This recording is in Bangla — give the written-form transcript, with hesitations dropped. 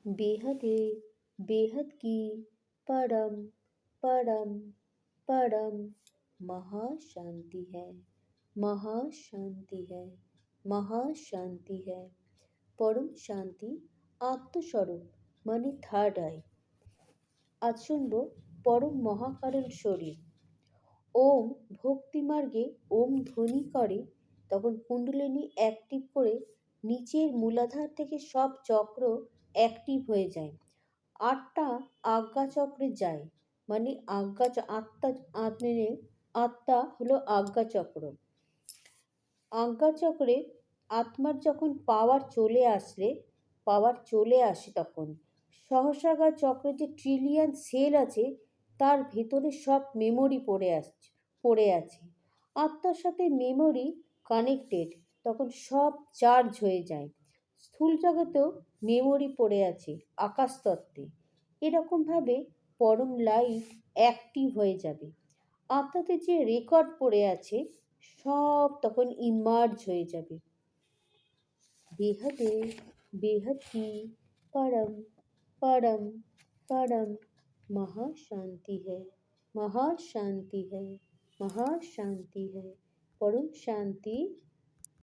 बेहदे बेहद की परम परम परम महाशांति है, महाशांति है, महाशांति है। পরম শান্তি আত্মস্বরূপ মানে থার্ড আই। আজ শুনব পরম মহাকারণ শরীর। ওম ভক্তিমার্গে ওম ধ্বনি করে তখন কুণ্ডলিনী অ্যাক্টিভ করে নিচের মূলাধার থেকে সব চক্র অ্যাক্টিভ হয়ে যায়। আটটা আজ্ঞাচক্রে যায়, মানে আত্মা হলো আজ্ঞাচক্র। আজ্ঞাচক্রে আত্মার যখন পাওয়ার চলে আসে তখন সহস্রাগার চক্রে যে ট্রিলিয়ন সেল আছে তার ভেতরে সব মেমোরি পড়ে আছে। আত্মার সাথে মেমোরি কানেক্টেড, তখন সব চার্জ হয়ে যায়। স্থূল জগতেও মেমোরি পড়ে আছে আকাশতত্ত্বে। এরকমভাবে পরম লাইট অ্যাক্টিভ হয়ে যাবে। আত্মাতে যে রেকর্ড পড়ে আছে সব তখন ইমার্জ হয়ে যাবে। बेहदे बेहद की परम परम परम महाशांति है, महाशांति है, महाशांति है। परम शांति